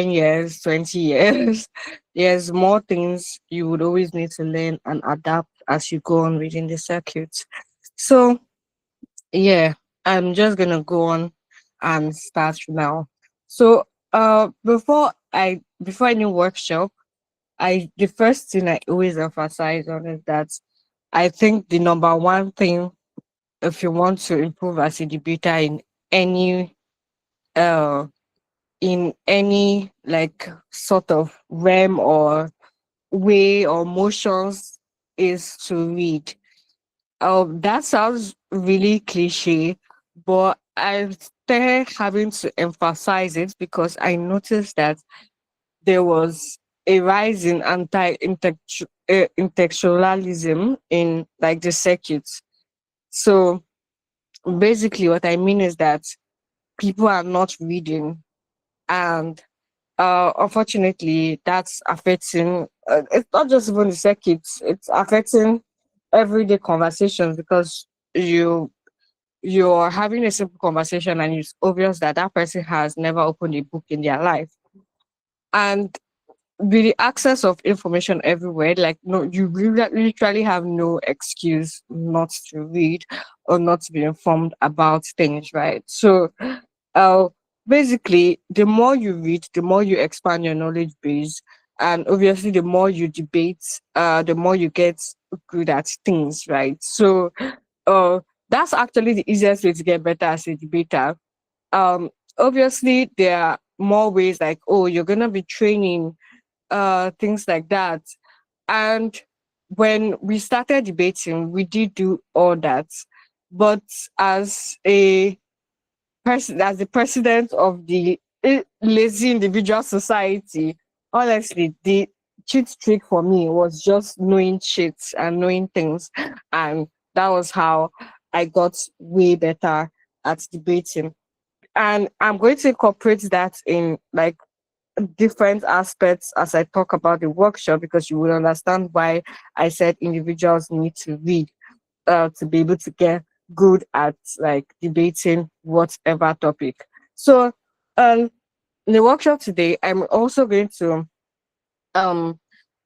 years, 20 years, there's more things you would always need to learn and adapt as you go on within the circuit. So, yeah, I'm just gonna go on and start now. So, before any workshop, the first thing I always emphasize on is that I think the number one thing if you want to improve as a debater any uh any like sort of realm or way or motions is to read. That sounds really cliche, but I started having to emphasize it because I noticed that there was a rise in intellectualism in like the circuits. So basically, what I mean is that people are not reading, and unfortunately, that's affecting. It's not just even the circuits; it's affecting everyday conversations because you you're having a simple conversation, and it's obvious that that person has never opened a book in their life, and with the access of information everywhere, like no, you literally have no excuse not to read or not to be informed about things, right? So, uh, basically, the more you read, the more you expand your knowledge base, and obviously, the more you debate, the more you get good at things, right? So, uh, that's actually the easiest way to get better as a debater. Obviously, there are more ways, like oh, you're gonna be training things like that. And when we started debating, we did do all that. But as a person, as the president of the lazy individual society, honestly, the cheat trick for me was just knowing cheats and knowing things. And that was how I got way better at debating. And I'm going to incorporate that in like different aspects as I talk about the workshop because you will understand why I said individuals need to read to be able to get good at like debating whatever topic. So um in the workshop today um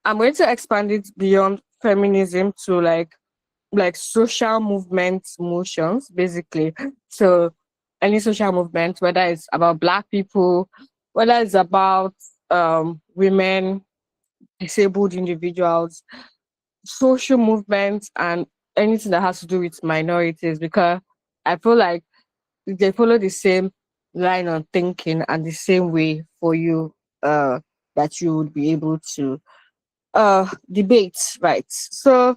I'm going to expand it beyond feminism to like social movements motions basically. So any social movement, whether it's about black people, whether it's about women, disabled individuals, social movements, and anything that has to do with minorities, because I feel like they follow the same line of thinking and the same way for you that you would be able to debate, right? So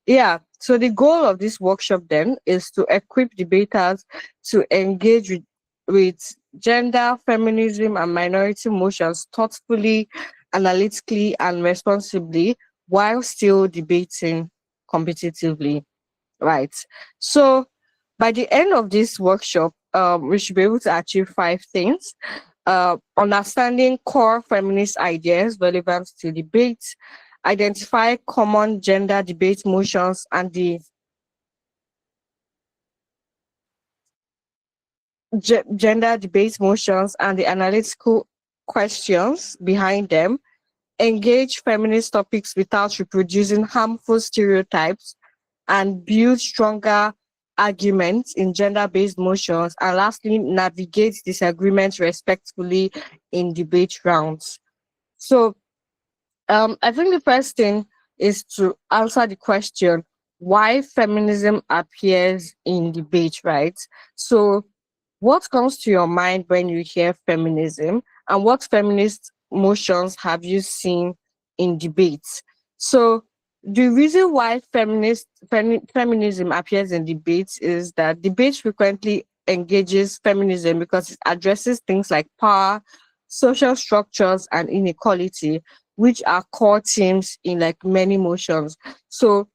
yeah, so the goal of this workshop then is to equip debaters to engage with gender, feminism, and minority motions thoughtfully, analytically, and responsibly while still debating competitively, right? So by the end of this workshop, we should be able to achieve five things. Understanding core feminist ideas relevant to debate, identify common gender debate motions and the gender debate motions and the analytical questions behind them, engage feminist topics without reproducing harmful stereotypes, and build stronger arguments in gender based motions, and lastly, navigate disagreements respectfully in debate rounds. So, I think the first thing is to answer the question why feminism appears in debate, right? So, what comes to your mind when you hear feminism, and what feminist motions have you seen in debates? So, the reason why feminism appears in debates is that debate frequently engages feminism because it addresses things like power, social structures, and inequality, which are core themes in like many motions. So,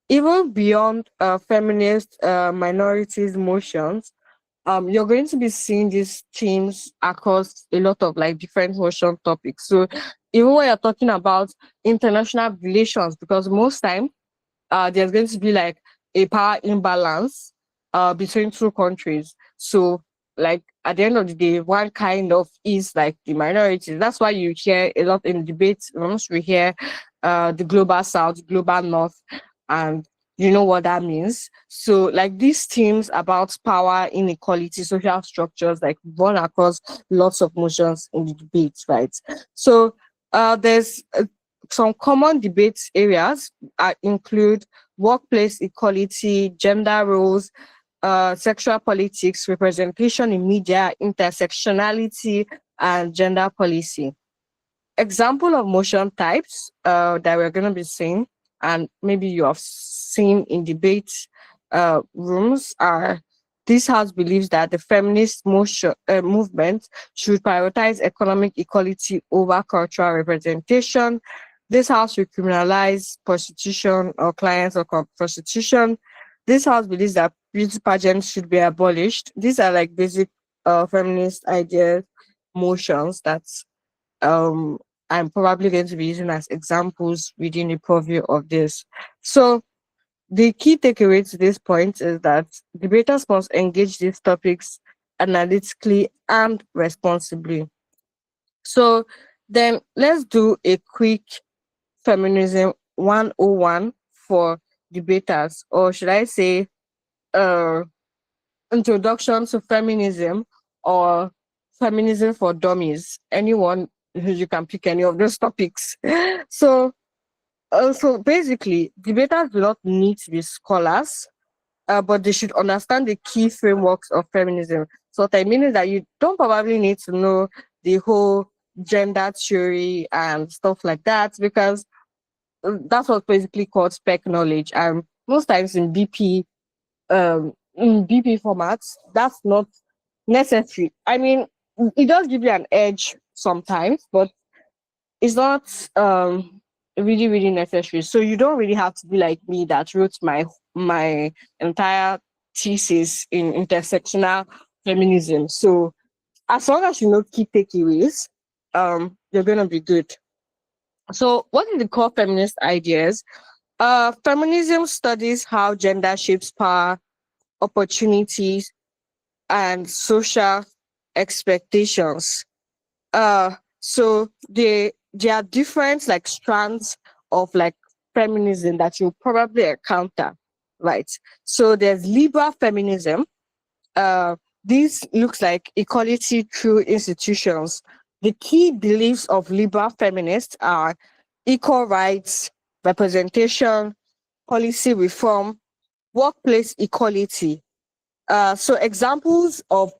even beyond feminist minorities motions, you're going to be seeing these themes across a lot of like different motion topics. So even when you're talking about international relations, because most time there's going to be like a power imbalance between two countries. So like at the end of the day, one kind of is like the minorities. That's why you hear a lot in debates. Once we hear the global south, global north, and you know what that means. So like these themes about power, inequality, social structures, like run across lots of motions in the debates, right? So there's some common debates areas include workplace equality, gender roles, sexual politics, representation in media, intersectionality, and gender policy. Example of motion types that we're going to be seeing, and maybe you have seen in debate rooms, are this house believes that the feminist movement should prioritize economic equality over cultural representation. This house will criminalize prostitution or clients of prostitution. This house believes that beauty pageants should be abolished. These are like basic feminist ideas, motions that um, I'm probably going to be using as examples within the purview of this. So the key takeaway to this point is that debaters must engage these topics analytically and responsibly. So then let's do a quick feminism 101 for debaters, or should I say uh introduction to feminism, or feminism for dummies. Anyone, you can pick any of those topics. So, so basically, debaters do not need to be scholars, but they should understand the key frameworks of feminism. So what I mean is that you don't probably need to know the whole gender theory and stuff like that, because that's what's basically called spec knowledge. And most times in BP formats, that's not necessary. I mean, it does give you an edge sometimes, but it's not really, really necessary. So you don't really have to be like me that wrote my entire thesis in intersectional feminism. So as long as you know key takeaways, you're gonna be good. So what is the core feminist ideas? Feminism studies how gender shapes power, opportunities, and social expectations. So there are different like strands of like feminism that you'll probably encounter, right? So there's liberal feminism. Uh, this looks like equality through institutions. The key beliefs of liberal feminists are equal rights, representation, policy reform, workplace equality. So examples of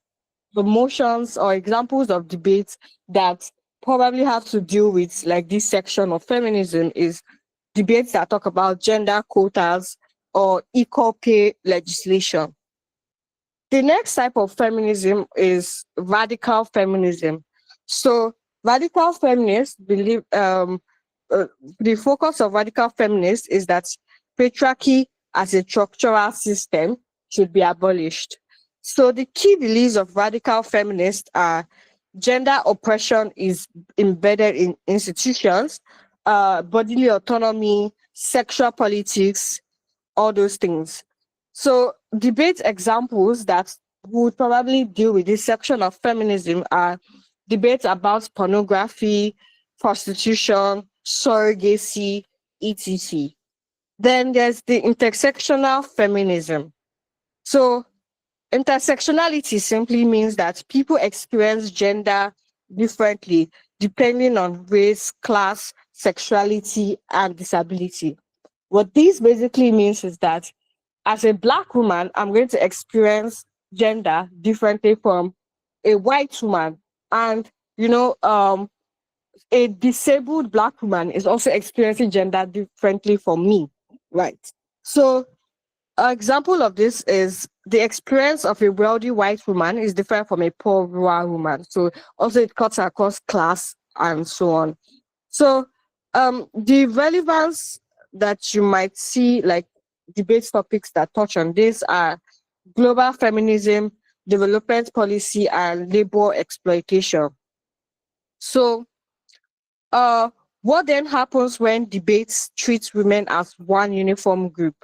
the motions or examples of debates that probably have to deal with like this section of feminism is debates that talk about gender quotas or equal pay legislation. The next type of feminism is radical feminism. So radical feminists believe uh, the focus of radical feminists is that patriarchy as a structural system should be abolished. So the key beliefs of radical feminists are gender oppression is embedded in institutions, bodily autonomy, sexual politics, all those things. So debate examples that would probably deal with this section of feminism are debates about pornography, prostitution, surrogacy, etc. Then there's the intersectional feminism. So intersectionality simply means that people experience gender differently depending on race, class, sexuality, and disability. What this basically means is that as a Black woman, I'm going to experience gender differently from a white woman. And, you know, a disabled Black woman is also experiencing gender differently from me, right? So an example of this is the experience of a wealthy white woman is different from a poor rural woman. So also it cuts across class and so on. So the relevance that you might see, like debate topics that touch on this, are global feminism, development policy, and labor exploitation. So what then happens when debates treat women as one uniform group?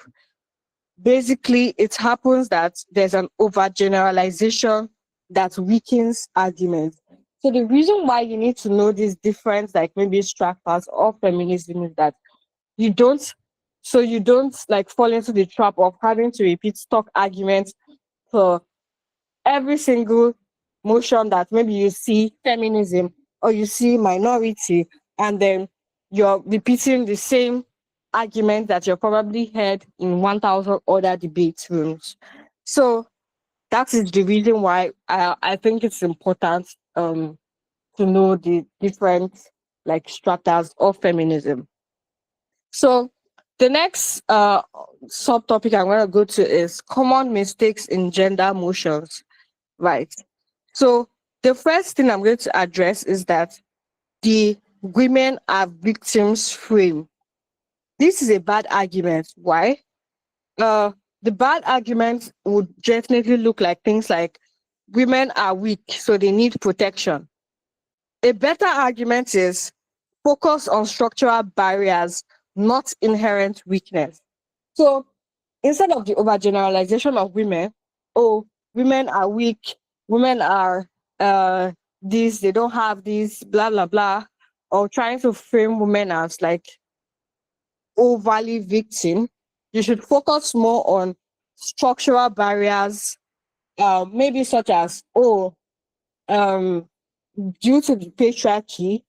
Basically, it happens that there's an overgeneralization that weakens arguments. So the reason why you need to know these different, like maybe strata's of feminism is that you don't, so you don't like fall into the trap of having to repeat stock arguments for every single motion that maybe you see feminism or you see minority, and then you're repeating the same argument that you probably heard in 1,000 other debate rooms. So that is the reason why I think it's important to know the different like stratas of feminism. So the next subtopic I'm going to go to is common mistakes in gender motions. Right. So the first thing I'm going to address is that the women are victims frame. This is a bad argument. Why? Uh, the bad argument would definitely look like things like women are weak, so they need protection. A better argument is focus on structural barriers, not inherent weakness. So instead of the overgeneralization of women, oh, women are weak, women are uh this, they don't have this, blah blah blah, or trying to frame women as like overly victim, you should focus more on structural barriers, maybe such as, oh, um, due to the patriarchy,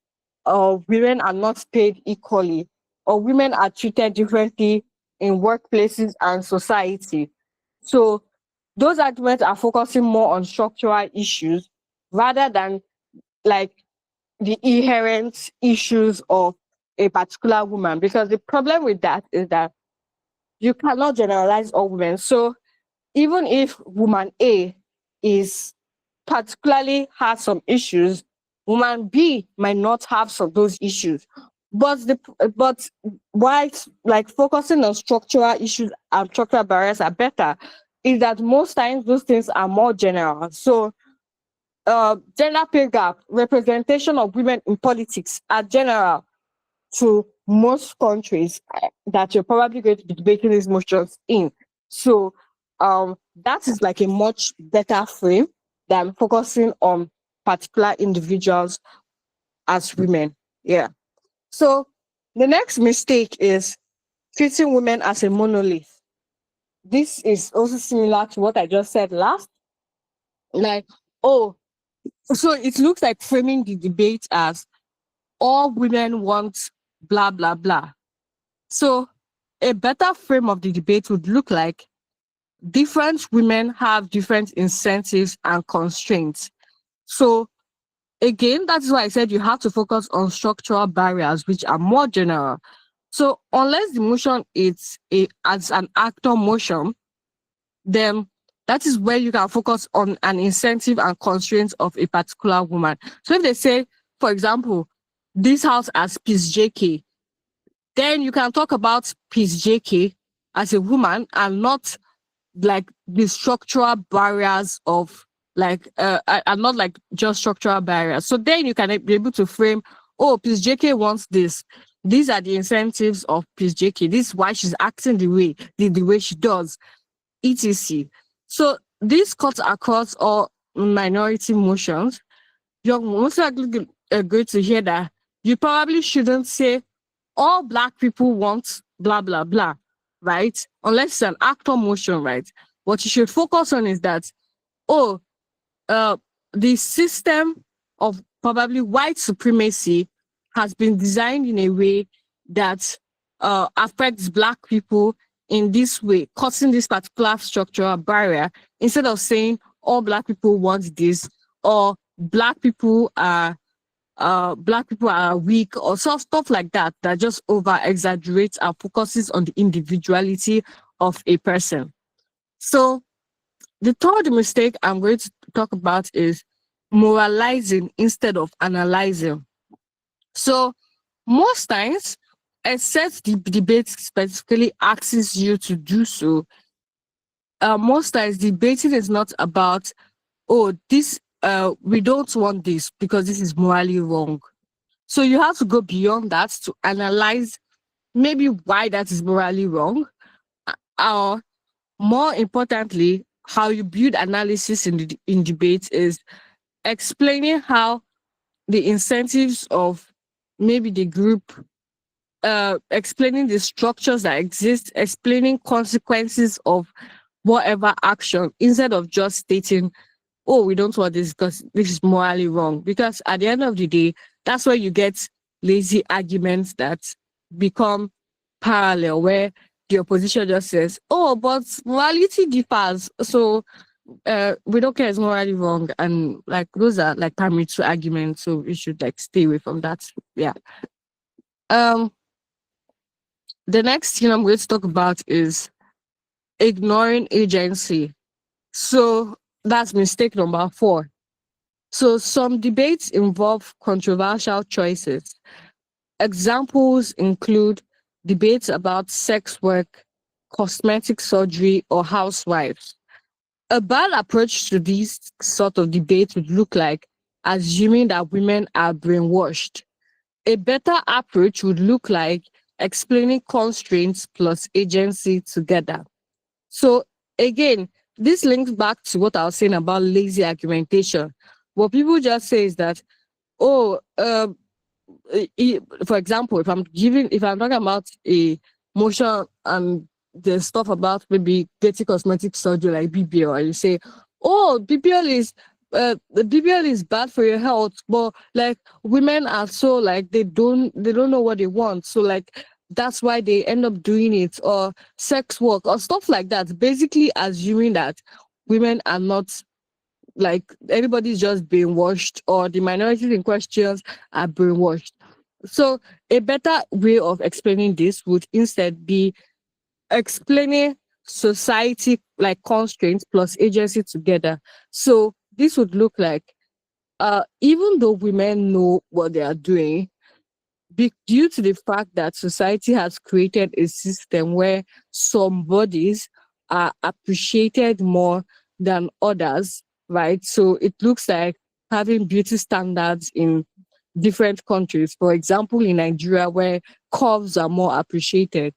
women are not paid equally, or women are treated differently in workplaces and society. So those arguments are focusing more on structural issues rather than like the inherent issues of a particular woman. Because the problem with that is that you cannot generalize all women. So even if woman A is particularly has some issues, woman B might not have some of those issues. But why like focusing on structural issues and structural barriers are better is that most times those things are more general. So gender pay gap, representation of women in politics are general to most countries that you're probably going to be debating these motions in. So that is like a much better frame than focusing on particular individuals as women. Yeah. So the next mistake is treating women as a monolith. This is also similar to what I just said last. Like, oh, so it looks like framing the debate as all women want blah blah blah. So a better frame of the debate would look like different women have different incentives and constraints. So again, that's why I said you have to focus on structural barriers, which are more general. So unless the motion is as an actor motion, then that is where you can focus on an incentive and constraints of a particular woman. So if they say, for example, this house as Peace JK, then you can talk about Peace JK as a woman and not like the structural barriers of like and not like just structural barriers. So then you can be able to frame, oh, Peace JK wants this. These are the incentives of Peace JK. This is why she's acting the way she does, etc. So this cuts across all minority motions. You're most likely going to hear that you probably shouldn't say all black people want blah blah blah, right? Unless it's an actor motion, right? What you should focus on is that, oh, uh, the system of probably white supremacy has been designed in a way that affects black people in this way, causing this particular structural barrier, instead of saying all black people want this, or black people are weak, or stuff like that, that just over exaggerates and focuses on the individuality of a person. So the third mistake I'm going to talk about is moralizing instead of analyzing. So most times, except the debate specifically asks you to do so, most times debating is not about, oh, this we don't want this because this is morally wrong. So you have to go beyond that to analyze maybe why that is morally wrong, or more importantly, how you build analysis in debate is explaining how the incentives of maybe the group, explaining the structures that exist, explaining consequences of whatever action instead of just stating, oh, we don't want this because this is morally wrong. Because at the end of the day, that's where you get lazy arguments that become parallel, where the opposition just says, oh, but morality differs. So we don't care, it's morally wrong. And like those are like primary two arguments. So we should like stay away from that. Yeah. Um the next thing I'm going to talk about is ignoring agency. So that's mistake number 4. So some debates involve controversial choices. Examples include debates about sex work, cosmetic surgery, or housewives. A bad approach to these sort of debates would look like assuming that women are brainwashed. A better approach would look like explaining constraints plus agency together. So again, this links back to what I was saying about lazy argumentation. What people just say is that, oh, for example, if I'm talking about a motion and the stuff about maybe getting cosmetic surgery like BBL, and you say, oh, the BBL is bad for your health, but like women are so like they don't know what they want, so like that's why they end up doing it, or sex work or stuff like that. Basically, assuming that women are not like anybody's just brainwashed, or the minorities in questions are brainwashed. So a better way of explaining this would instead be explaining society like constraints plus agency together. So this would look like, even though women know what they are doing, due to the fact that society has created a system where some bodies are appreciated more than others, right? So it looks like having beauty standards in different countries. For example, in Nigeria, where curves are more appreciated,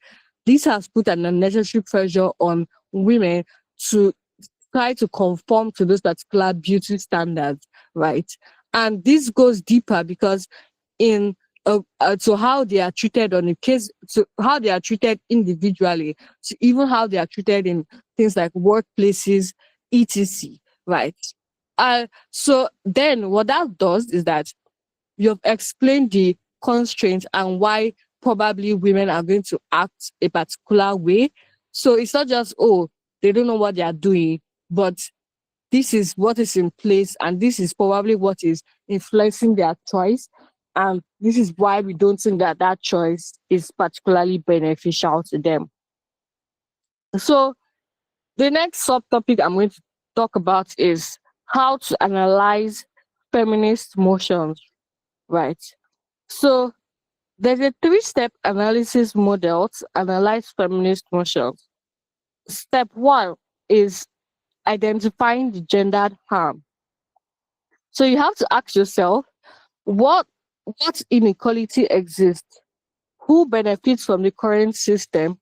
this has put an unnecessary pressure on women to try to conform to those particular beauty standards, right? And this goes deeper because in to how they are treated on a case, to how they are treated individually, to even how they are treated in things like workplaces, etc. Right? So then what that does is that you've explained the constraints and why probably women are going to act a particular way. So it's not just, oh, they don't know what they are doing, but this is what is in place, and this is probably what is influencing their choice. And this is why we don't think that that choice is particularly beneficial to them. So the next subtopic I'm going to talk about is how to analyze feminist motions, right? So there's a 3-step analysis model to analyze feminist motions. Step 1 is identifying the gendered harm. So you have to ask yourself, what inequality exists? Who benefits from the current system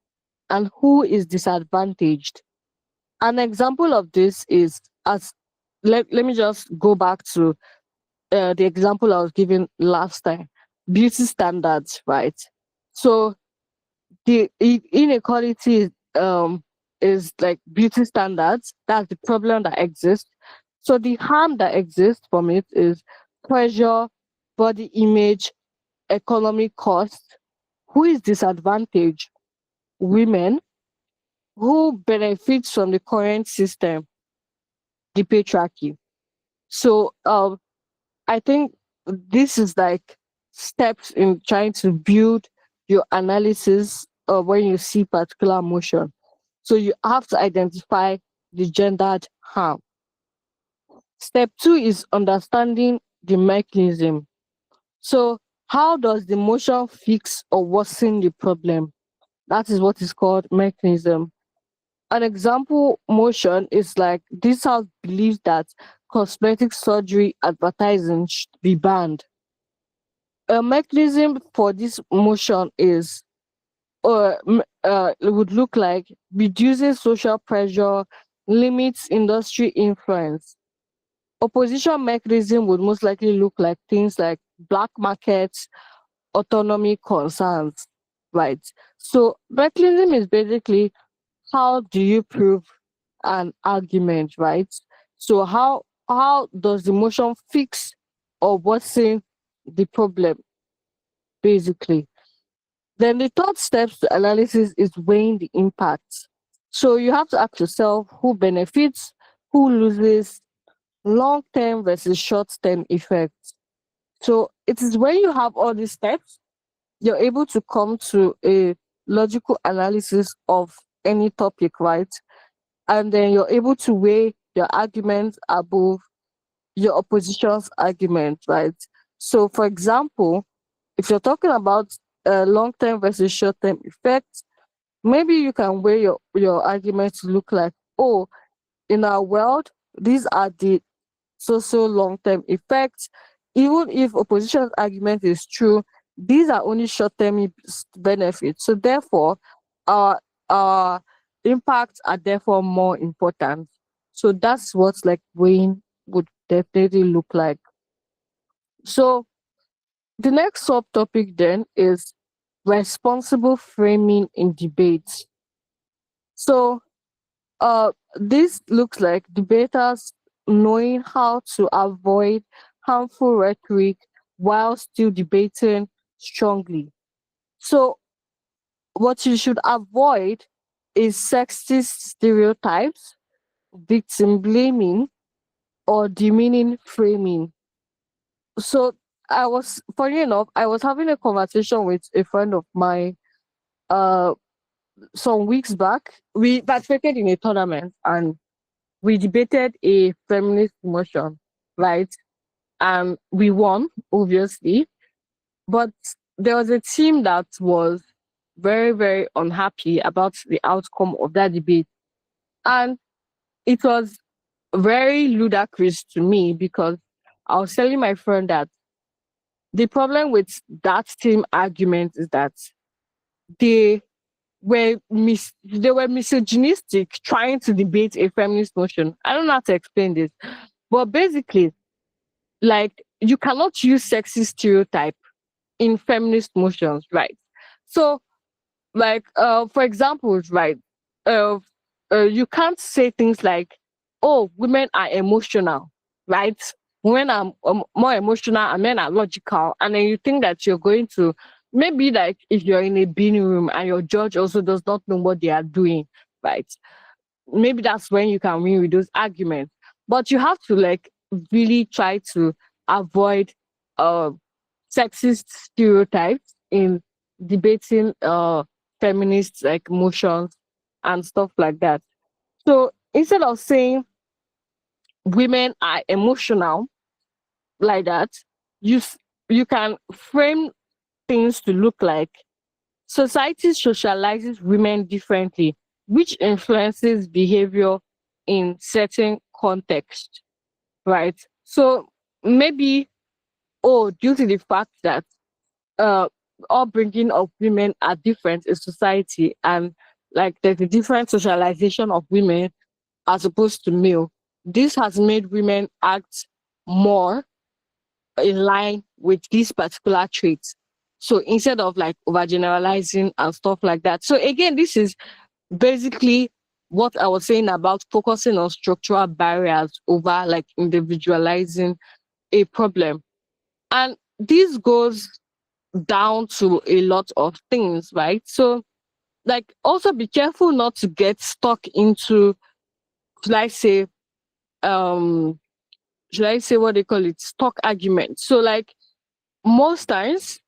and who is disadvantaged? An example of this is, as let me just go back to the example I was giving last time, beauty standards, right? So the inequality is like beauty standards. That's the problem that exists. So the harm that exists from it is pressure, body image, economic cost. Who is disadvantaged? Women. Who benefits from the current system? The patriarchy. So I think this is like steps in trying to build your analysis when you see particular motion. So you have to identify the gendered harm. Step 2 is understanding the mechanism. So how does the motion fix or worsen the problem? That is what is called mechanism. An example motion is like this house believes that cosmetic surgery advertising should be banned. A mechanism for this motion is, it would look like reducing social pressure, limits industry influence. Opposition mechanism would most likely look like things like black markets, autonomy concerns, right? So mechanism is basically how do you prove an argument, right? So how does the motion fix or worsen the problem, basically? Then the third step to analysis is weighing the impact. So you have to ask yourself who benefits, who loses, long-term versus short-term effects. So it is when you have all these steps, you're able to come to a logical analysis of any topic, right? And then you're able to weigh your arguments above your opposition's argument, right? So, for example, if you're talking about long-term versus short-term effects, maybe you can weigh your arguments to look like, oh, in our world, these are the social long-term effects. Even if opposition's argument is true, these are only short-term benefits. So therefore, our our impacts are therefore more important. So that's what like weighing would definitely look like. So the next subtopic then is responsible framing in debates. So this looks like debaters knowing how to avoid harmful rhetoric while still debating strongly. So, what you should avoid is sexist stereotypes, victim blaming, or demeaning framing. So, funny enough, I was having a conversation with a friend of mine uh, some weeks back. We participated in a tournament and we debated a feminist motion, right? And we won, obviously. But there was a team that was very, very unhappy about the outcome of that debate. And it was very ludicrous to me because I was telling my friend that the problem with that team argument is that they they were misogynistic trying to debate a feminist motion. I don't know how to explain this. But basically, like you cannot use sexist stereotype in feminist motions, right? So, like, for example, right, uh, you can't say things like, "Oh, women are emotional," right? Women are more emotional, and men are logical, and then you think that you're going to maybe like if you're in a binning room and your judge also does not know what they are doing, right? Maybe that's when you can win with those arguments. But you have to like really try to avoid uh sexist stereotypes in debating feminist like motions and stuff like that. So instead of saying women are emotional like that, you you can frame things to look like society socializes women differently, which influences behavior in certain contexts, right? So maybe, oh, due to the fact that uh upbringing of women are different in society and like there's a different socialization of women as opposed to male, this has made women act more in line with these particular traits. So instead of like overgeneralizing and stuff like that. So again, this is basically what I was saying about focusing on structural barriers over like individualizing a problem. And this goes down to a lot of things, right? So like also be careful not to get stuck into, should I say, um should I say what they call it, stock arguments. So like most times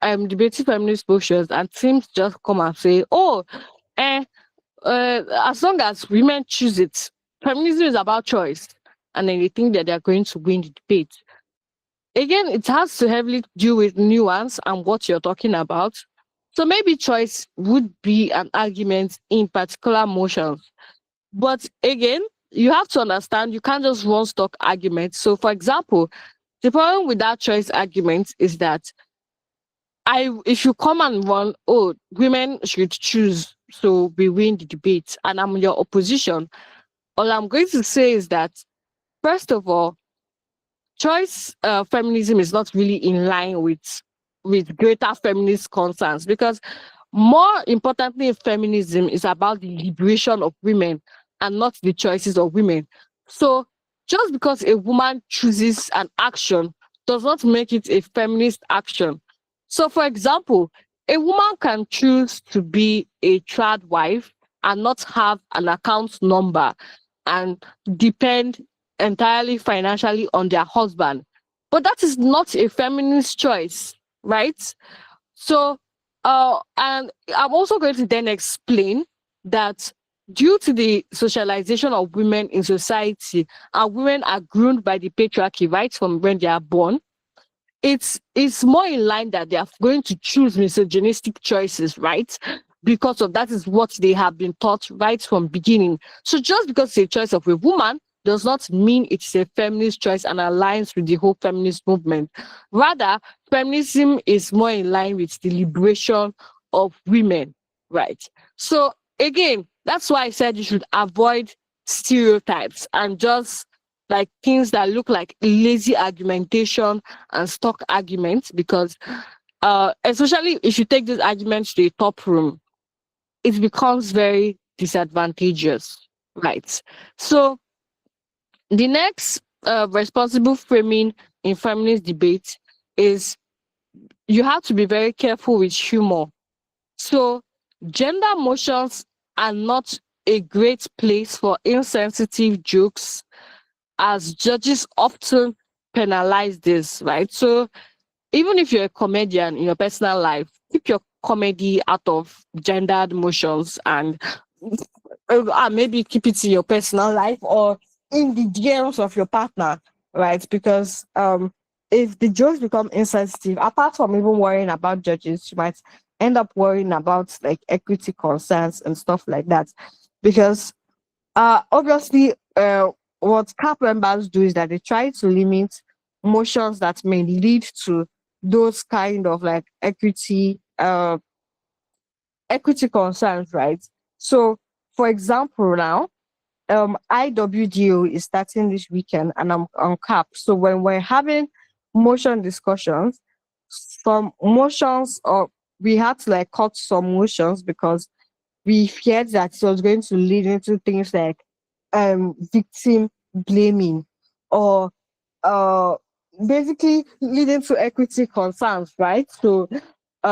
I'm debating feminist motions and teams just come and say, oh, eh, as long as women choose it, feminism is about choice. And then they think that they're going to win the debate. Again, it has to heavily do with nuance and what you're talking about. So maybe choice would be an argument in particular motions. But again, you have to understand you can't just run stock arguments. So for example, the problem with that choice argument is that if you come and run, oh, women should choose, so we win the debate, and I'm your opposition, All I'm going to say is that, first of all, choice feminism is not really in line with greater feminist concerns, because more importantly, feminism is about the liberation of women and not the choices of women. So just because a woman chooses an action does not make it a feminist action. So for example, a woman can choose to be a child wife and not have an account number and depend entirely financially on their husband. But that is not a feminist choice, right? So, and I'm also going to then explain that due to the socialization of women in society, and women are groomed by the patriarchy right from when they are born, it's more in line that they are going to choose misogynistic choices, right? Because of that is what they have been taught right from beginning. So just because it's a choice of a woman does not mean it's a feminist choice and aligns with the whole feminist movement. Rather, feminism is more in line with the liberation of women, right? So again, that's why I said you should avoid stereotypes and just like things that look like lazy argumentation and stock arguments, because especially if you take these arguments to a top room, it becomes very disadvantageous, right? So the next responsible framing in feminist debate is you have to be very careful with humor. So gender motions are not a great place for insensitive jokes, as judges often penalize this, right? So even if you're a comedian in your personal life, keep your comedy out of gendered motions, and maybe keep it in your personal life or in the DMs of your partner, right? Because if the jokes become insensitive, apart from even worrying about judges, you might end up worrying about like equity concerns and stuff like that. Because obviously, what CAP members do is that they try to limit motions that may lead to those kind of like equity concerns, right? So, for example, now IWDO is starting this weekend, and I'm on CAP. So when we're having motion discussions, some motions, or we had to like cut some motions because we feared that it was going to lead into things like victim blaming, or uh basically leading to equity concerns, right? So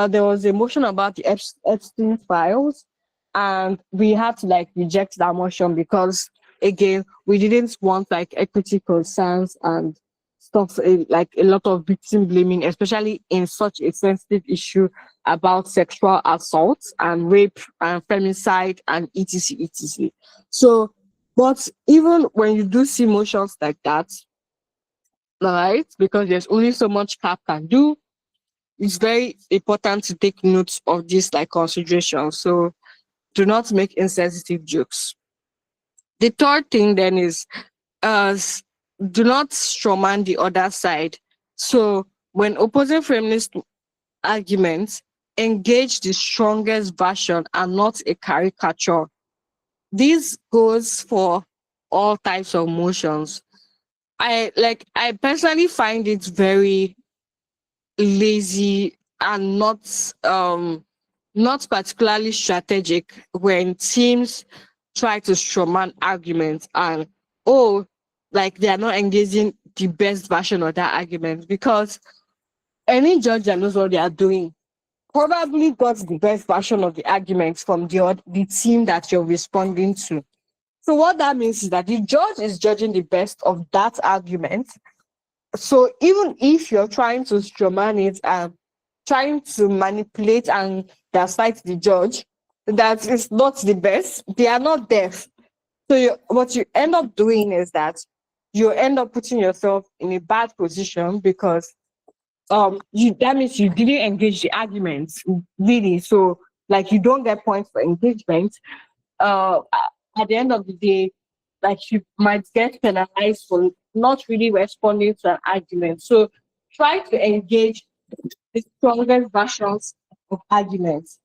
there was a motion about the Epstein files, and we had to like reject that motion because again we didn't want like equity concerns and stuff, like a lot of victim blaming, especially in such a sensitive issue about sexual assault and rape and femicide and etc. So, but even when you do see motions like that, right, because there's only so much CAP can do, it's very important to take note of this like consideration. So do not make insensitive jokes. The third thing then is do not strawman the other side. So when opposing feminist arguments, engage the strongest version and not a caricature. This goes for all types of motions. I personally find it very lazy and not particularly strategic when teams try to strawman arguments and oh, like they are not engaging the best version of that argument, because any judge that knows what they are doing probably got the best version of the argument from the team that you're responding to. So what that means is that the judge is judging the best of that argument. So even if you're trying to strawman it and trying to manipulate and gaslight the judge, that is not the best. They are not deaf. So what you end up doing is that you end up putting yourself in a bad position, because you that means you didn't engage the arguments really. So like you don't get points for engagement. uh at the end of the day, like you might get penalized for not really responding to an argument. So try to engage the strongest versions of arguments.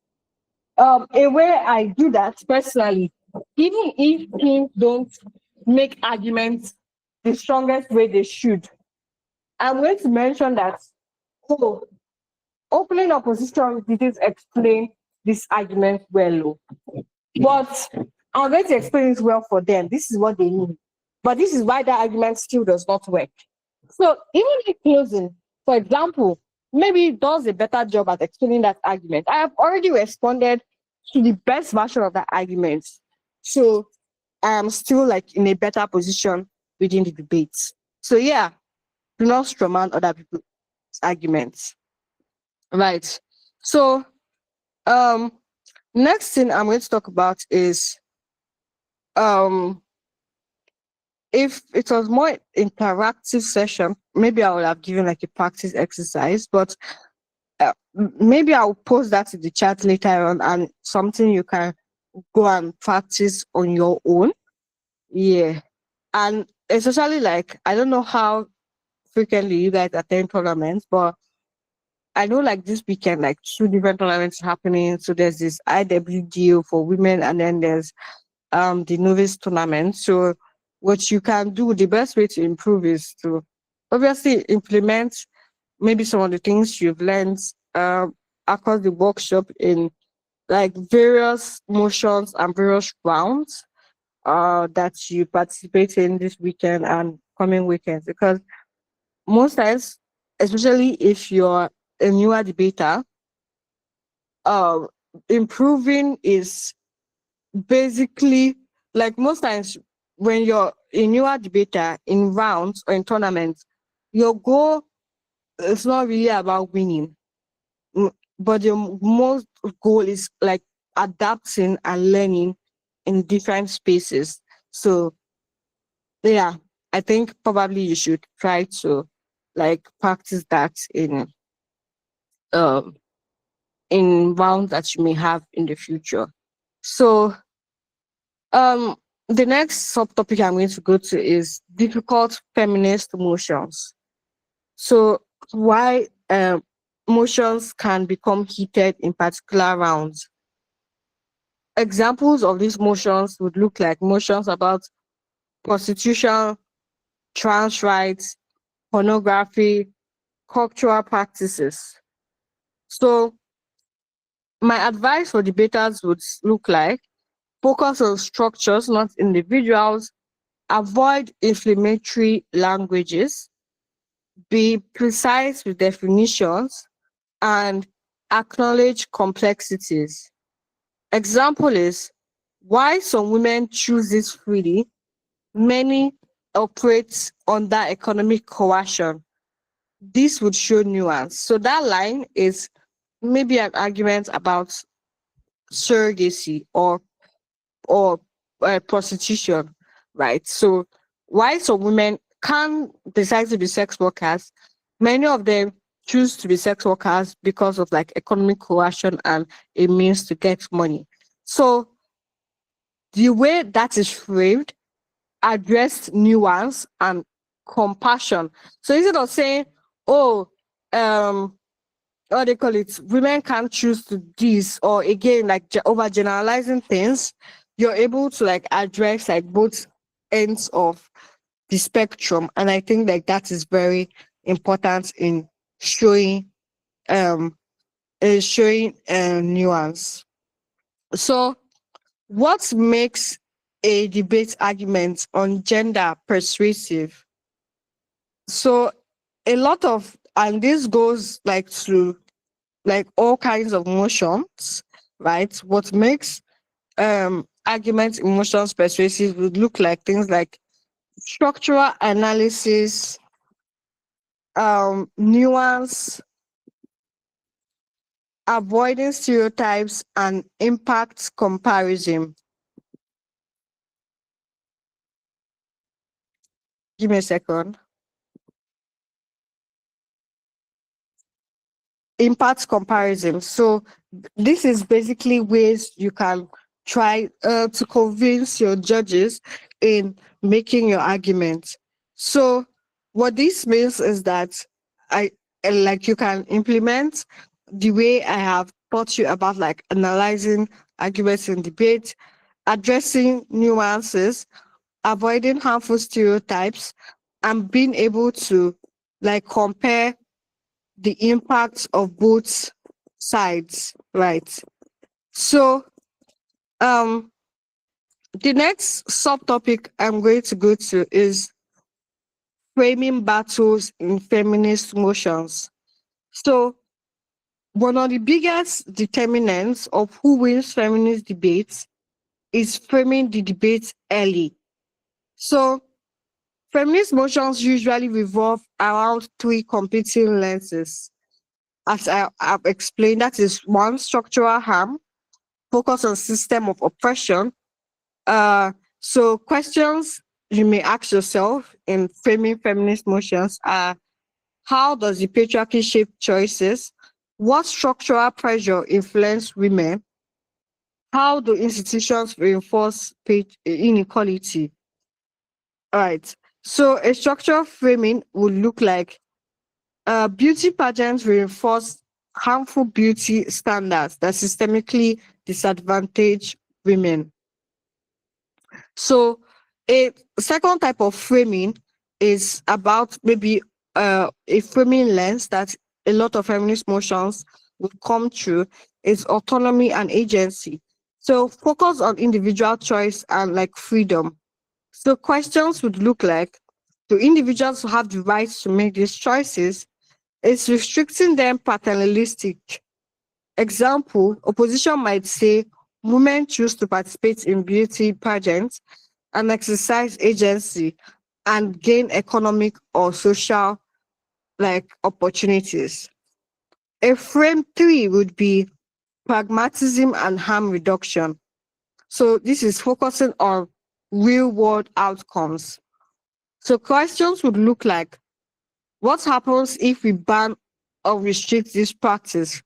A way I do that personally, even if things don't make arguments the strongest way they should. I'm going to mention that, oh, opening opposition didn't explain this argument well, oh. But I'm going to explain it well for them. This is what they need. But this is why that argument still does not work. So even in closing, for example, maybe it does a better job at explaining that argument. I have already responded to the best version of that argument. So I am still like in a better position within the debate. So yeah, do not strawman other people's arguments. Right. So um next thing I'm going to talk about is um if it was more interactive session, maybe I would have given like a practice exercise, but maybe I'll post that in the chat later on and something you can go and practice on your own. Yeah. And especially like, I don't know how frequently you guys attend tournaments, but I know like this weekend, like two different tournaments happening. So there's this IWDO for women and then there's the novice tournament. So what you can do, the best way to improve is to obviously implement maybe some of the things you've learned across the workshop in like various motions and various rounds that you participate in this weekend and coming weekends. Because most times, especially if you're a newer debater, uh, improving is basically like most times when you're a newer debater in rounds or in tournaments, your goal is not really about winning, but your most goal is like adapting and learning in different spaces. So yeah, I think probably you should try to like practice that um in rounds that you may have in the future. So Um, the next subtopic I'm going to go to is difficult feminist emotions. So why emotions can become heated in particular rounds. Examples of these motions would look like motions about prostitution, trans rights, pornography, cultural practices. So my advice for debaters would look like focus on structures, not individuals. Avoid inflammatory languages, be precise with definitions, and acknowledge complexities. Example is why some women choose this freely, many operate under economic coercion. This would show nuance. So that line is maybe an argument about surrogacy or prostitution, right? So why some women can decide to be sex workers, many of them choose to be sex workers because of like economic coercion and a means to get money. So the way that is framed addressed nuance and compassion. So instead of saying, oh, what they call it, women can't choose to this, or again, like overgeneralizing things, you're able to like address like both ends of the spectrum. And I think like that is very important in showing um nuance. So what makes a debate argument on gender persuasive? So a lot of, and this goes like to like all kinds of emotions, right? What makes arguments, emotions persuasive would look like things like structural analysis, nuance, avoiding stereotypes, and impact comparison. Give me a second. Impact comparison. So this is basically ways you can try to convince your judges in making your argument. So what this means is that I like you can implement the way I have taught you about like analyzing arguments in debate, addressing nuances, avoiding harmful stereotypes, and being able to like compare the impacts of both sides, right? So um the next subtopic I'm going to go to is framing battles in feminist motions. So one of the biggest determinants of who wins feminist debates is framing the debate early. So feminist motions usually revolve around three competing lenses. As have explained, that is one, structural harm, focus on system of oppression. Uh, so questions you may ask yourself in framing feminist motions are: how does the patriarchy shape choices? What structural pressure influence women? How do institutions reinforce inequality? All right. So a structural framing would look like beauty pageants reinforce harmful beauty standards that systemically disadvantage women. So a second type of framing is about maybe a framing lens that a lot of feminist motions would come through is autonomy and agency. So focus on individual choice and like freedom. So questions would look like: do individuals have the right to make these choices? Is restricting them paternalistic? Example, opposition might say women choose to participate in beauty pageants and exercise agency and gain economic or social like opportunities. A frame three would be pragmatism and harm reduction. So this is focusing on real world outcomes. So questions would look like: what happens if we ban or restrict this practice?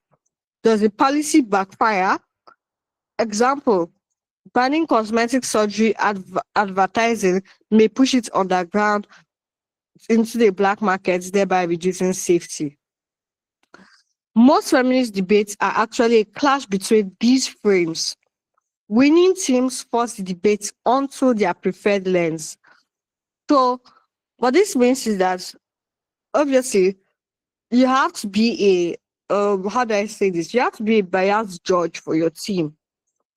Does the policy backfire? Example, banning cosmetic surgery advertising may push it underground into the black market, thereby reducing safety. Most feminist debates are actually a clash between these frames. Winning teams force the debate onto their preferred lens. So, what this means is that obviously you have to be how do I say this? You have to be a biased judge for your team,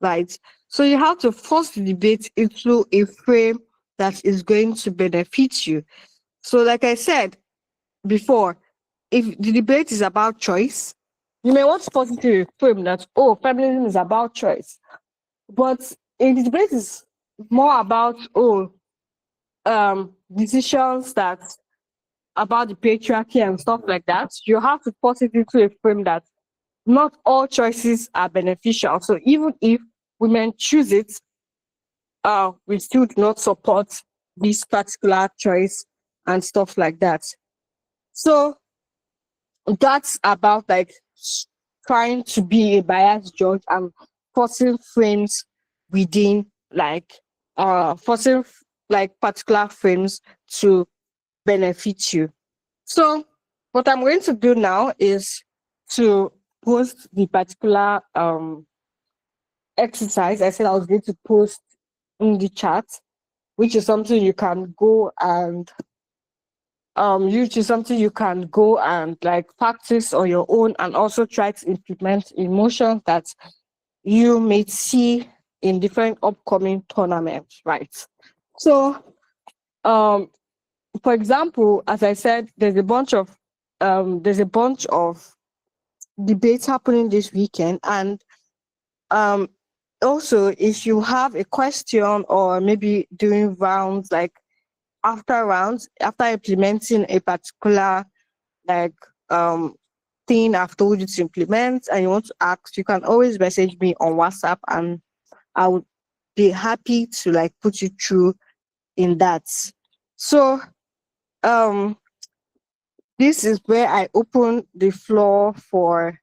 right? So you have to force the debate into a frame that is going to benefit you. So, like I said before, if the debate is about choice, you may want to put it into a frame that, oh, feminism is about choice. But if the debate is more about, oh, decisions that about the patriarchy and stuff like that, you have to put it into a frame that not all choices are beneficial. So even if women choose it, we still do not support this particular choice and stuff like that. So that's about like trying to be a biased judge and forcing frames within like forcing like particular frames to benefit you. So what I'm going to do now is to post the particular exercise I said I was going to post in the chat, which is something you can go and which is something you can go and like practice on your own and also try to implement emotions that you may see in different upcoming tournaments, right? So um for example, as I said, there's a bunch of debates happening this weekend. And um also if you have a question or maybe doing rounds like after implementing a particular like thing I've told you to implement and you want to ask, you can always message me on WhatsApp and I would be happy to like put you through in that. So um this is where I open the floor for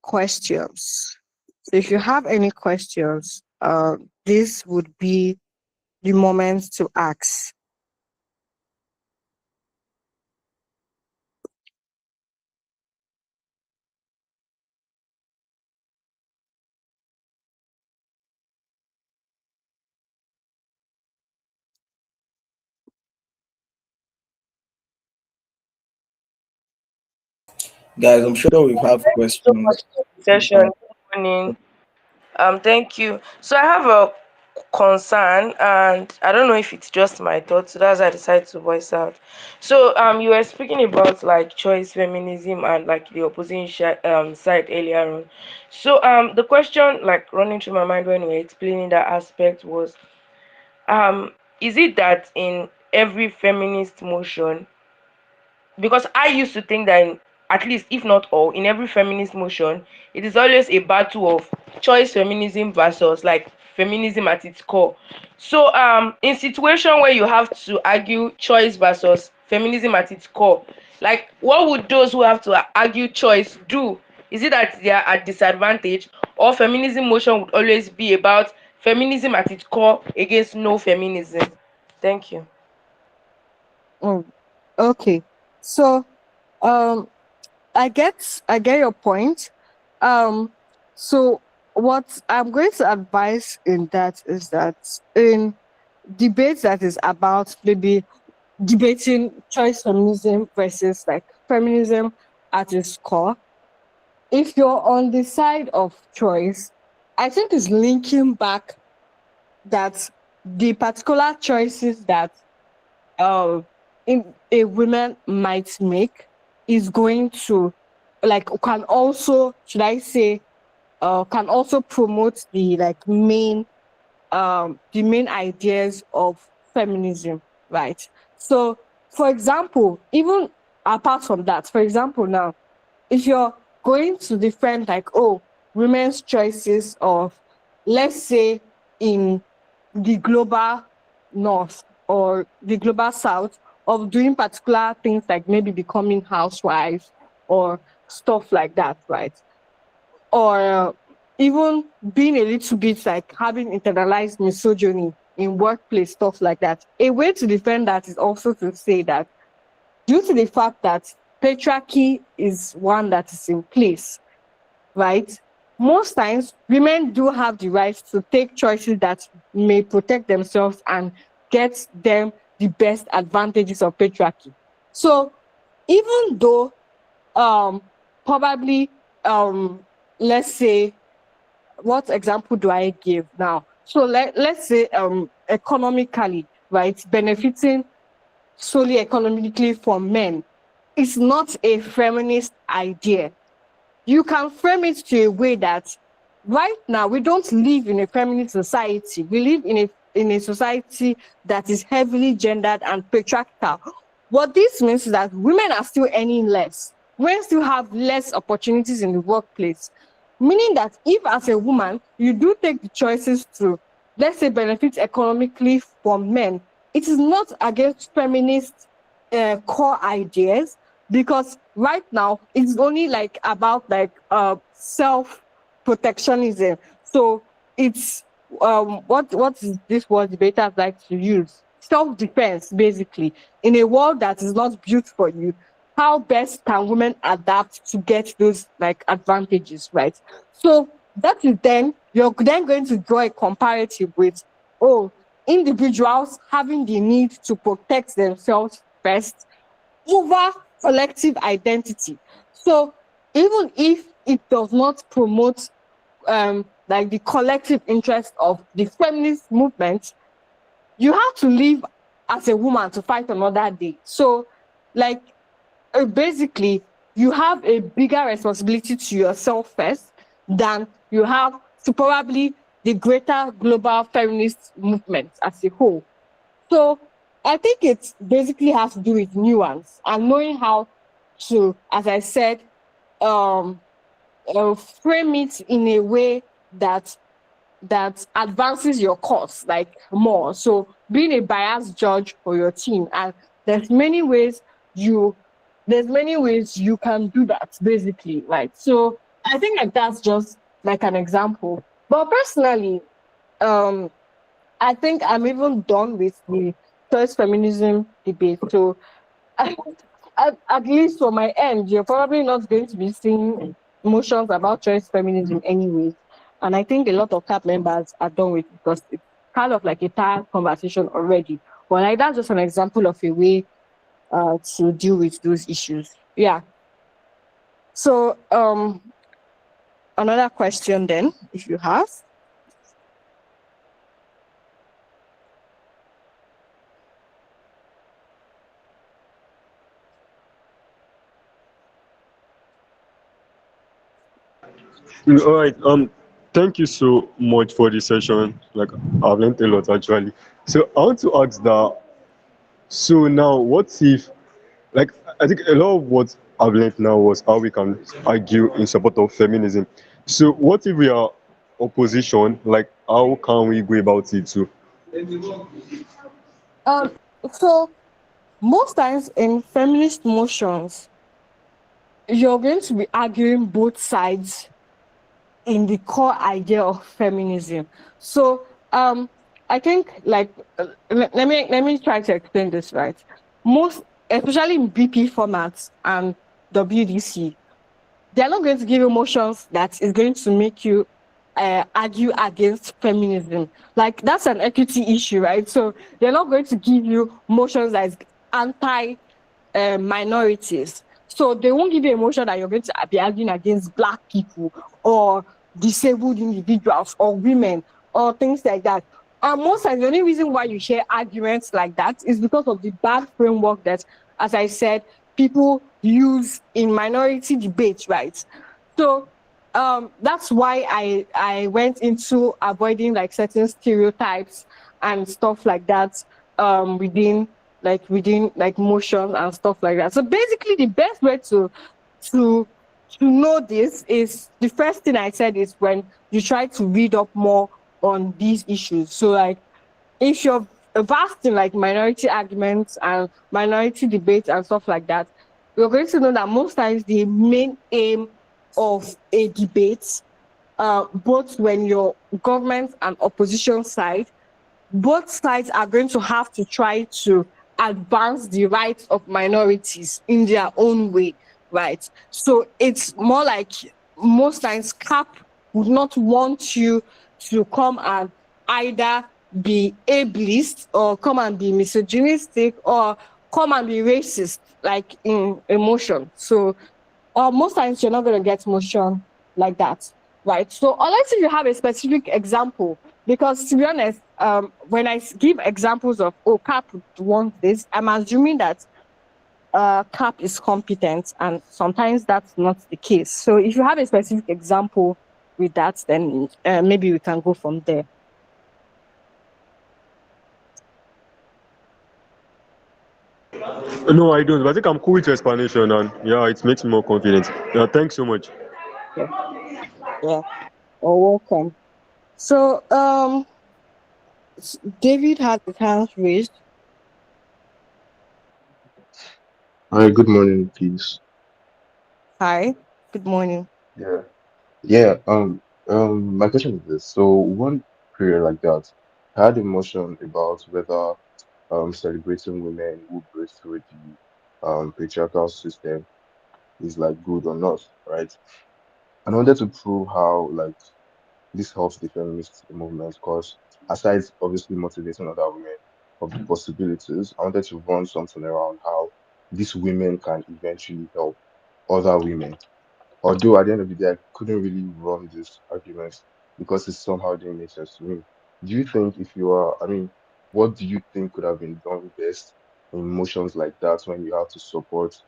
questions. So if you have any questions, this would be the moment to ask. Guys, I'm sure we have Thank you so much questions for the to session. ask. Good morning. Thank you. So I have a concern, and I don't know if it's just my thoughts, so that's why I decided to voice out. So you were speaking about like choice feminism and like the opposing side earlier on. So the question like running through my mind when we were explaining that aspect was is it that in every feminist motion, because I used to think that in, at least if not all, in every feminist motion, it is always a battle of choice feminism versus like feminism at its core. So in situation where you have to argue choice versus feminism at its core, like what would those who have to argue choice do? Is it that they are at disadvantage, or feminism motion would always be about feminism at its core against no feminism? Thank you. Oh, okay. So, um, I get your point. Um, so what I'm going to advise in that is that in debates that is about maybe debating choice feminism versus like feminism at its core, if you're on the side of choice, I think it's linking back that the particular choices that um in a woman might make is going to like can also, should I say, can also promote the main ideas of feminism, right? So for example, even apart from that, for example, now if you're going to defend like, oh, women's choices of, let's say, in the global north or the global south, of doing particular things like maybe becoming housewives or stuff like that, right? Or even being a little bit like having internalized misogyny in workplace, stuff like that. A way to defend that is also to say that due to the fact that patriarchy is one that is in place, right? Most times, women do have the right to take choices that may protect themselves and get them the best advantages of patriarchy. So, even though probably let's say, what example do I give now? So let's say economically, right, benefiting solely economically for men is not a feminist idea. You can frame it to a way that right now we don't live in a feminist society. We live in a society that is heavily gendered and patriarchal. What this means is that women are still earning less. Women still have less opportunities in the workplace. Meaning that if as a woman you do take the choices to, let's say, benefit economically from men, it is not against feminist core ideas, because right now it's only like about like self protectionism. So it's what is this word debaters like to use? Self defense, basically. In a world that is not built for you, how best can women adapt to get those like advantages, right? So that is then you're then going to draw a comparative with, oh, individuals having the need to protect themselves first over collective identity. So even if it does not promote like the collective interest of the feminist movement, you have to live as a woman to fight another day. So like basically you have a bigger responsibility to yourself first than you have to probably the greater global feminist movement as a whole. So I think it basically has to do with nuance and knowing how to, as I said, um, frame it in a way that advances your cause like more. So being a biased judge for your team, and there's many ways you there's many ways you can do that basically, right? So I think like that's just like an example. But personally, um I think I'm even done with the choice feminism debate. So at least for my end, you're probably not going to be seeing motions about choice feminism anyways. And I think a lot of CAP members are done with it because it's kind of like a tired conversation already. But like that's just an example of a way to deal with those issues. Yeah. So another question then, if you have. All right. Thank you so much for the session. Like, I've learned a lot actually. So I want to ask that. So now, what if, like, I think a lot of what I've learned now was how we can argue in support of feminism. So what if we are opposition? Like, how can we go about it too? Um so most times in feminist motions, you're going to be arguing both sides in the core idea of feminism. So I think like let me try to explain this right. Most, especially in BP formats and WDC, they're not going to give you motions that is going to make you argue against feminism. Like that's an equity issue, right? So they're not going to give you motions that is anti minorities. So they won't give you a motion that you're going to be arguing against black people or disabled individuals or women or things like that. And most times, the only reason why you hear arguments like that is because of the bad framework that, as I said, people use in minority debates, right? So that's why I went into avoiding like certain stereotypes and stuff like that within like motions and stuff like that. So basically the best way to to know this is the first thing I said is when you try to read up more on these issues. So like if you're vast in like minority arguments and minority debates and stuff like that, you're going to know that most times the main aim of a debate, both when you're government and opposition side, both sides are going to have to try to advance the rights of minorities in their own way, right? So it's more like most times CAP would not want you to come and either be ableist or come and be misogynistic or come and be racist, like in emotion. So or most times you're not going to get motion like that, right? So unless if you have a specific example, because to be honest, when I give examples of oh cap wants this, I'm assuming that cap is competent, and sometimes that's not the case. So if you have a specific example with that, then maybe we can go from there. No, I don't. But I think I'm cool with your explanation, and yeah, it makes me more confident. Yeah, thanks so much. Yeah, yeah. Oh, welcome. So David had his hands raised. Hi, good morning, please. Hi, good morning. Yeah. Yeah, my question is this. So one period like that I had a motion about whether celebrating women who break through the patriarchal system is like good or not, right? And I wanted to prove how like this helps the feminist movement because aside obviously motivating other women of the possibilities, I wanted to run something around how these women can eventually help other women. Although at the end of the day, I couldn't really run this argument because it somehow didn't make sense to me. Do you think if you are, I mean, what do you think could have been done best in motions like that when you have to support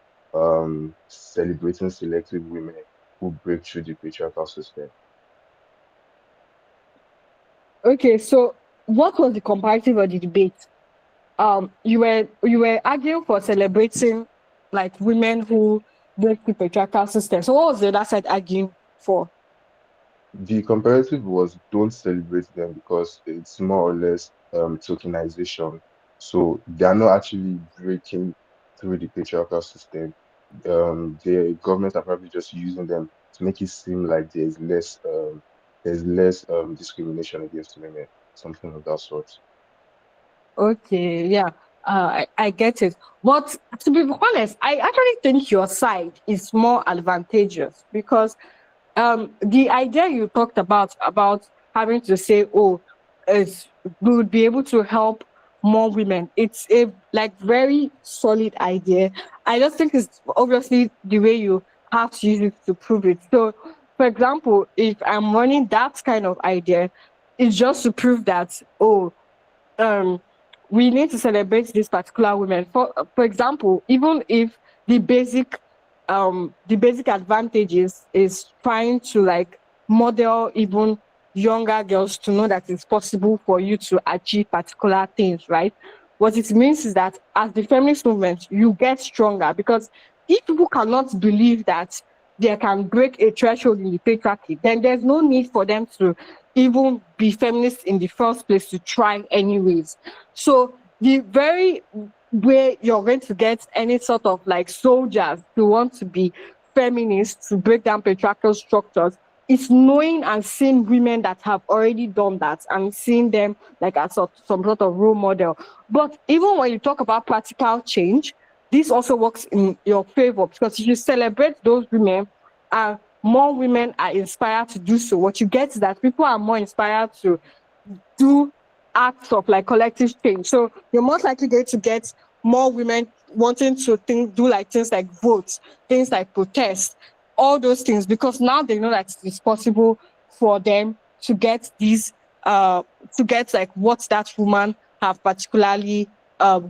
celebrating selective women who break through the patriarchal system? Okay, so what was the comparative of the debate? You were arguing for celebrating like women who break the patriarchal system. So what was the other side arguing for? The comparative was don't celebrate them because it's more or less tokenization. So they are not actually breaking through the patriarchal system. The government are probably just using them to make it seem like there's less discrimination against women, something of that sort. Okay, yeah, I get it. But to be honest, I actually think your side is more advantageous because the idea you talked about having to say, oh, it's, we would be able to help more women. It's a like very solid idea. I just think it's obviously the way you have to use it to prove it. So, for example, if I'm running that kind of idea, it's just to prove that, oh, um we need to celebrate this particular women. For example, even if the basic the basic advantages is trying to like model even younger girls to know that it's possible for you to achieve particular things, right? What it means is that as the feminist movement, you get stronger, because if people cannot believe that they can break a threshold in the patriarchy, then there's no need for them to even be feminist in the first place, to try anyways. So the very way you're going to get any sort of like soldiers to want to be feminists, to break down patriarchal structures, is knowing and seeing women that have already done that and seeing them like as some sort of role model. But even when you talk about practical change, this also works in your favor, because if you celebrate those women and more women are inspired to do so, what you get is that people are more inspired to do acts of like collective change. So you're most likely going to get more women wanting to do like things like vote, things like protest, all those things, because now they know that it's possible for them to get these to get like what that woman have particularly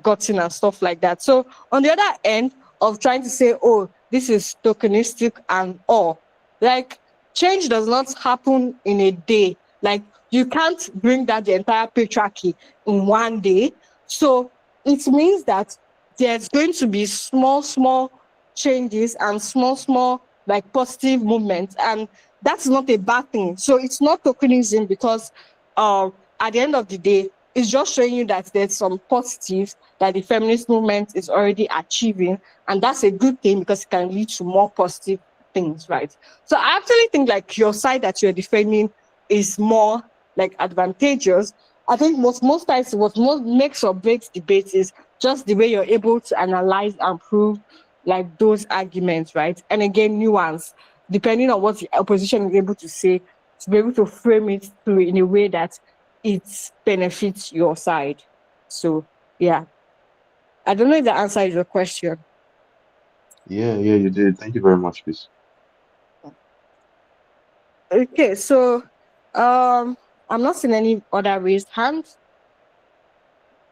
gotten and stuff like that. So on the other end of trying to say, oh, this is tokenistic and all, like change does not happen in a day. Like you can't bring that the entire patriarchy in one day. So it means that there's going to be small changes and small like positive movements, and that's not a bad thing. So it's not tokenism, because at the end of the day, it's just showing you that there's some positives that the feminist movement is already achieving, and that's a good thing because it can lead to more positive things, right? So I actually think like your side that you're defending is more like advantageous. I think most times what most makes or breaks debates is just the way you're able to analyze and prove like those arguments, right? And again, nuance, depending on what the opposition is able to say, to be able to frame it to in a way that it benefits your side. So yeah, I don't know if that answers your question. Yeah, yeah, you did. Thank you very much, Chris. Okay, so I'm not seeing any other raised hands.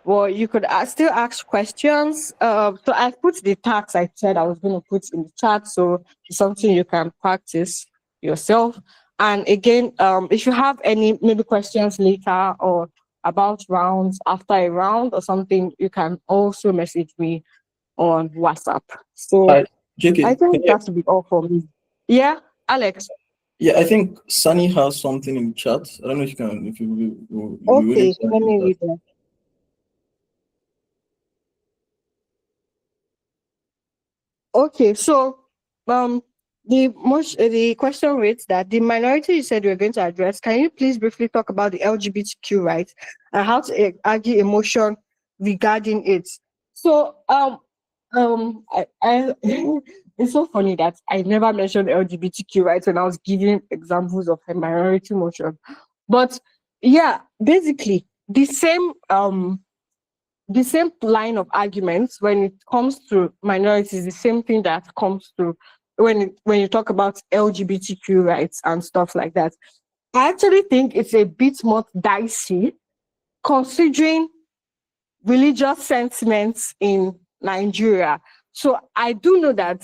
Well, you could still ask questions. So I put the tags I said I was going to put in the chat, so it's something you can practice yourself. And again, if you have any maybe questions later or about rounds after a round or something, you can also message me on WhatsApp. So Hi, I JK. think that would be all for me. Yeah, Alex. Yeah, I think Sunny has something in chat. I don't know if you can, if you willing Okay, to let read me that. read that. Okay, so um, the question reads that the minority you said you were going to address. Can you please briefly talk about the LGBTQ rights and how to argue emotion regarding it? So I it's so funny that I never mentioned LGBTQ rights when I was giving examples of a minority motion, but yeah, basically the same line of arguments when it comes to minorities, the same thing that comes to when you talk about LGBTQ rights and stuff like that. I actually think it's a bit more dicey considering religious sentiments in Nigeria. So I do know that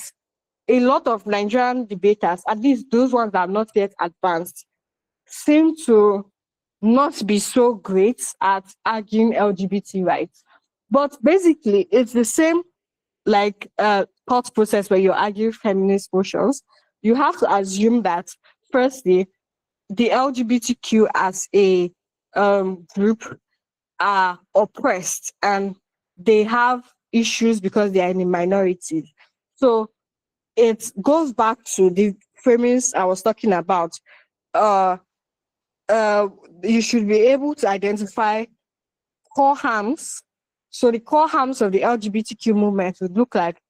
a lot of Nigerian debaters, at least those ones that are not yet advanced, seem to not be so great at arguing LGBT rights. But basically, it's the same like thought process where you argue feminist motions. You have to assume that firstly, the LGBTQ as a group are oppressed and they have issues because they are in a minority. So it goes back to the feminists I was talking about. Uh, uh, you should be able to identify core harms. So the core harms of the LGBTQ movement would look like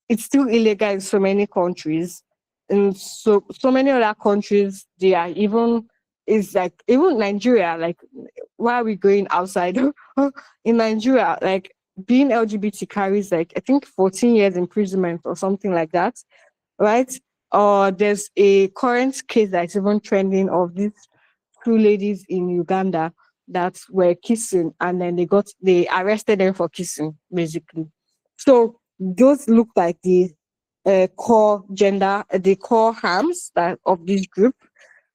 it's still illegal in so many countries. In so many other countries, they are even is like even Nigeria, like why are we going outside? In Nigeria, like being LGBT carries like I think 14 years imprisonment or something like that. right? Or there's a current case that's even trending of these two ladies in Uganda that were kissing, and then they arrested them for kissing, basically. So those look like the the core harms that of this group.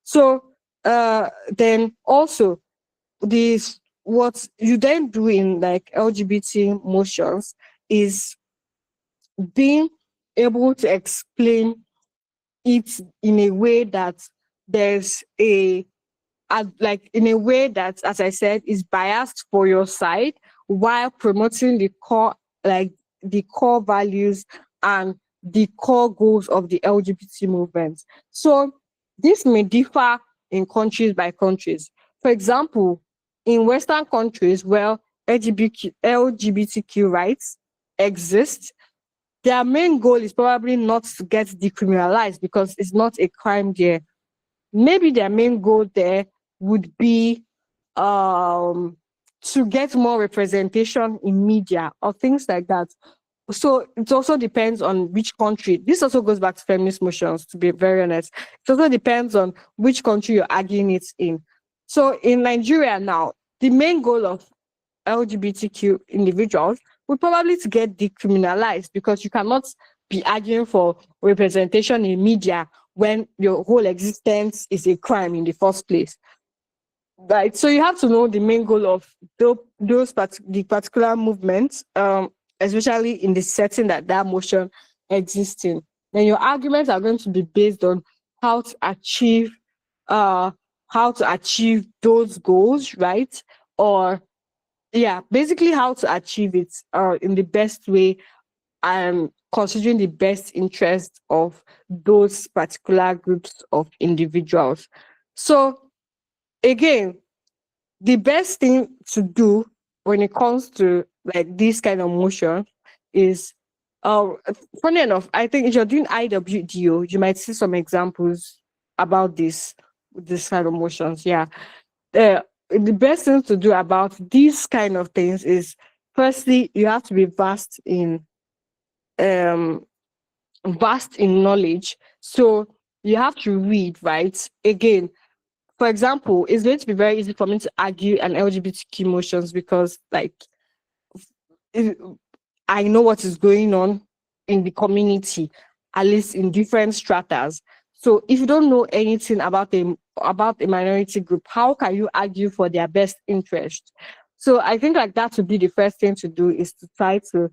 So then also this what you then do in like LGBT motions is being able to explain it in a way that there's like in a way that, as I said, is biased for your side while promoting like the core values and the core goals of the LGBT movement. So this may differ in countries by countries. For example, in Western countries where LGBTQ rights exist, their main goal is probably not to get decriminalized because it's not a crime there. Maybe their main goal there would be um, to get more representation in media or things like that. So it also depends on which country. This also goes back to feminist motions, to be very honest. It also depends on which country you're arguing it in. So in Nigeria now, the main goal of LGBTQ individuals would probably to get decriminalized because you cannot be arguing for representation in media when your whole existence is a crime in the first place. Right. So you have to know the main goal of the particular movements, especially in the setting that motion exists in. Then your arguments are going to be based on how to achieve uh how to achieve those goals, right? Or yeah, basically how to achieve it in the best way and considering the best interest of those particular groups of individuals. So again, the best thing to do when it comes to like this kind of motion is uh funny enough, I think if you're doing IWDO, you might see some examples about this kind of motions. Yeah. The best thing to do about these kind of things is firstly you have to be um vast in knowledge. So you have to read, right? Again, for example, it's going to be very easy for me to argue an LGBTQ motions because like if I know what is going on in the community, at least in different stratas. So if you don't know anything about a minority group, how can you argue for their best interest? So I think like that would be the first thing to do is to try to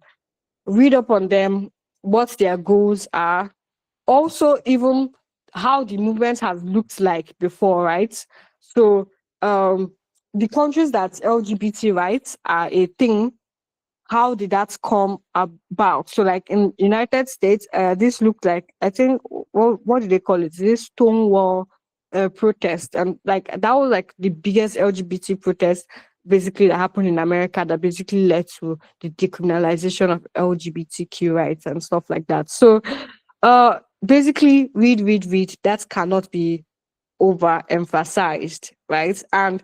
read up on them, what their goals are, also even how the movement has looked like before, right? So the countries that LGBT rights are a thing, how did that come about? So like in United States, this looked like, I think, what do they call it? This Stonewall protest. And like that was like the biggest LGBT protest basically that happened in America that basically led to the decriminalization of LGBTQ rights and stuff like that. So basically read. That cannot be overemphasized, right? And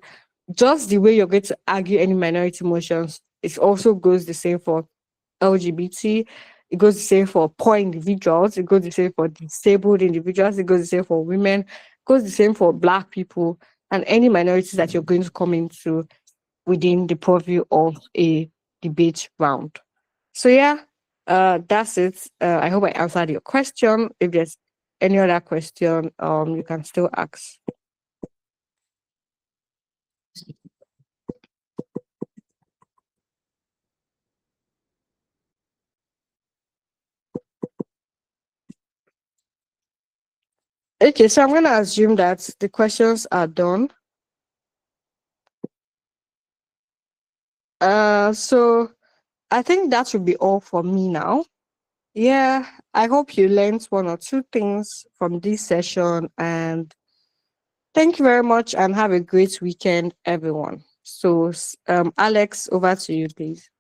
just the way you're going to argue any minority motions, it also goes the same for LGBT. It goes the same for poor individuals. It goes the same for disabled individuals. It goes the same for women. It goes the same for Black people and any minorities that you're going to come into within the purview of a debate round. So yeah, that's it. I hope I answered your question. If there's any other question, you can still ask. Okay, so I'm gonna assume that the questions are done. So I think that should be all for me now. Yeah, I hope you learned one or two things from this session, and thank you very much and have a great weekend, everyone. So, Alex, over to you, please.